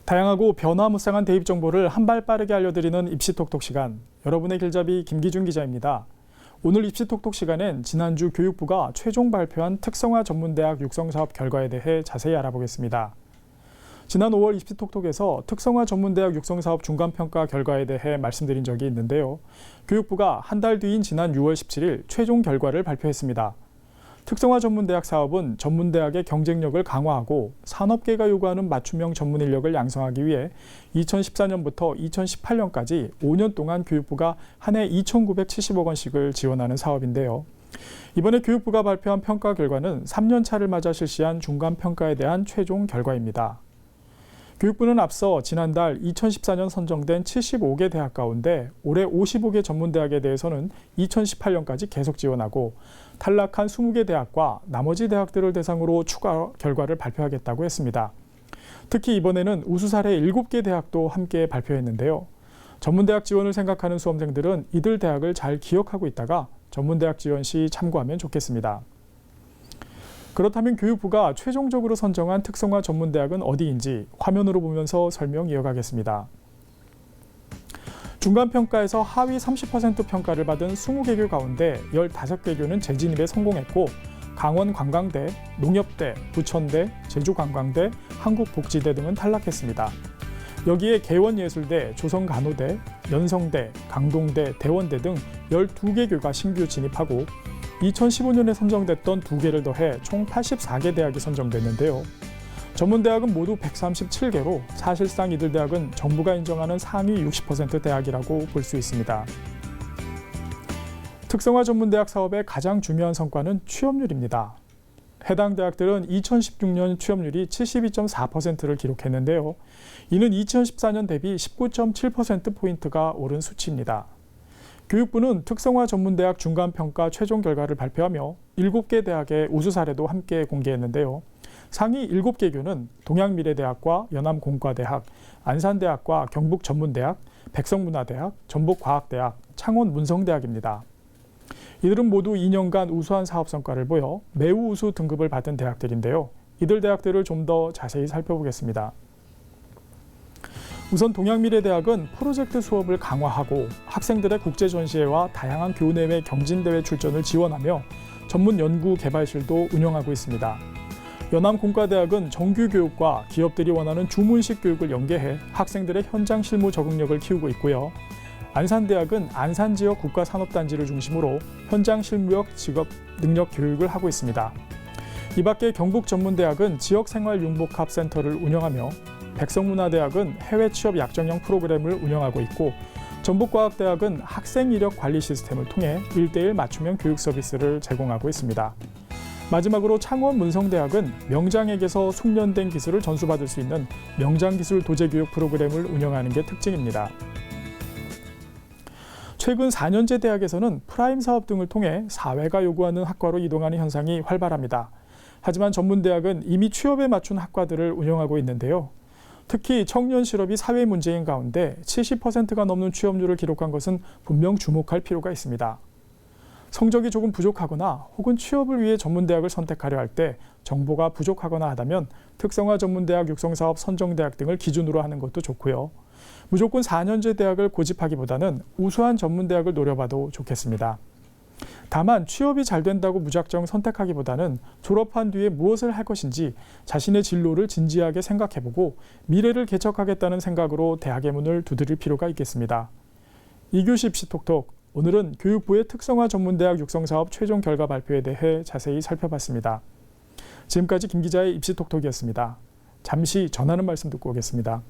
다양하고 변화무쌍한 대입 정보를 한 발 빠르게 알려드리는 입시톡톡 시간, 여러분의 길잡이 김기준 기자입니다. 오늘 입시톡톡 시간엔 지난주 교육부가 최종 발표한 특성화 전문대학 육성사업 결과에 대해 자세히 알아보겠습니다. 지난 5월 입시톡톡에서 특성화 전문대학 육성사업 중간평가 결과에 대해 말씀드린 적이 있는데요. 교육부가 한 달 뒤인 지난 6월 17일 최종 결과를 발표했습니다. 특성화 전문대학 사업은 전문대학의 경쟁력을 강화하고 산업계가 요구하는 맞춤형 전문 인력을 양성하기 위해 2014년부터 2018년까지 5년 동안 교육부가 한 해 2,970억 원씩을 지원하는 사업인데요. 이번에 교육부가 발표한 평가 결과는 3년 차를 맞아 실시한 중간평가에 대한 최종 결과입니다. 교육부는 앞서 지난달 2014년 선정된 75개 대학 가운데 올해 55개 전문대학에 대해서는 2018년까지 계속 지원하고 탈락한 20개 대학과 나머지 대학들을 대상으로 추가 결과를 발표하겠다고 했습니다. 특히 이번에는 우수 사례 7개 대학도 함께 발표했는데요. 전문대학 지원을 생각하는 수험생들은 이들 대학을 잘 기억하고 있다가 전문대학 지원 시 참고하면 좋겠습니다. 그렇다면 교육부가 최종적으로 선정한 특성화 전문대학은 어디인지 화면으로 보면서 설명 이어가겠습니다. 중간평가에서 하위 30% 평가를 받은 20개교 가운데 15개교는 재진입에 성공했고 강원관광대, 농협대, 부천대, 제주관광대, 한국복지대 등은 탈락했습니다. 여기에 개원예술대, 조선간호대, 연성대, 강동대, 대원대 등 12개교가 신규 진입하고 2015년에 선정됐던 2개를 더해 총 84개 대학이 선정됐는데요. 전문대학은 모두 137개로 사실상 이들 대학은 정부가 인정하는 상위 60% 대학이라고 볼 수 있습니다. 특성화 전문대학 사업의 가장 중요한 성과는 취업률입니다. 해당 대학들은 2016년 취업률이 72.4%를 기록했는데요. 이는 2014년 대비 19.7%포인트가 오른 수치입니다. 교육부는 특성화 전문대학 중간평가 최종 결과를 발표하며 7개 대학의 우수 사례도 함께 공개했는데요. 상위 7개교는 동양미래대학과 연암공과대학, 안산대학과 경북전문대학, 백석문화대학, 전북과학대학, 창원문성대학입니다. 이들은 모두 2년간 우수한 사업 성과를 보여 매우 우수 등급을 받은 대학들인데요. 이들 대학들을 좀 더 자세히 살펴보겠습니다. 우선 동양미래대학은 프로젝트 수업을 강화하고 학생들의 국제전시회와 다양한 교내외 경진대회 출전을 지원하며 전문 연구 개발실도 운영하고 있습니다. 연암공과대학은 정규교육과 기업들이 원하는 주문식 교육을 연계해 학생들의 현장 실무 적응력을 키우고 있고요. 안산대학은 안산지역 국가산업단지를 중심으로 현장 실무역 직업 능력 교육을 하고 있습니다. 이 밖에 경북전문대학은 지역생활융복합센터를 운영하며 백석문화대학은 해외 취업 약정형 프로그램을 운영하고 있고 전북과학대학은 학생 이력 관리 시스템을 통해 1:1 맞춤형 교육 서비스를 제공하고 있습니다. 마지막으로 창원문성대학은 명장에게서 숙련된 기술을 전수받을 수 있는 명장기술 도제교육 프로그램을 운영하는 게 특징입니다. 최근 4년제 대학에서는 프라임 사업 등을 통해 사회가 요구하는 학과로 이동하는 현상이 활발합니다. 하지만 전문대학은 이미 취업에 맞춘 학과들을 운영하고 있는데요. 특히 청년 실업이 사회 문제인 가운데 70%가 넘는 취업률을 기록한 것은 분명 주목할 필요가 있습니다. 성적이 조금 부족하거나 혹은 취업을 위해 전문대학을 선택하려 할 때 정보가 부족하거나 하다면 특성화 전문대학 육성사업 선정대학 등을 기준으로 하는 것도 좋고요. 무조건 4년제 대학을 고집하기보다는 우수한 전문대학을 노려봐도 좋겠습니다. 다만 취업이 잘 된다고 무작정 선택하기보다는 졸업한 뒤에 무엇을 할 것인지 자신의 진로를 진지하게 생각해보고 미래를 개척하겠다는 생각으로 대학의 문을 두드릴 필요가 있겠습니다. 이교시 입시톡톡, 오늘은 교육부의 특성화 전문대학 육성사업 최종 결과 발표에 대해 자세히 살펴봤습니다. 지금까지 김 기자의 입시톡톡이었습니다. 잠시 전하는 말씀 듣고 오겠습니다.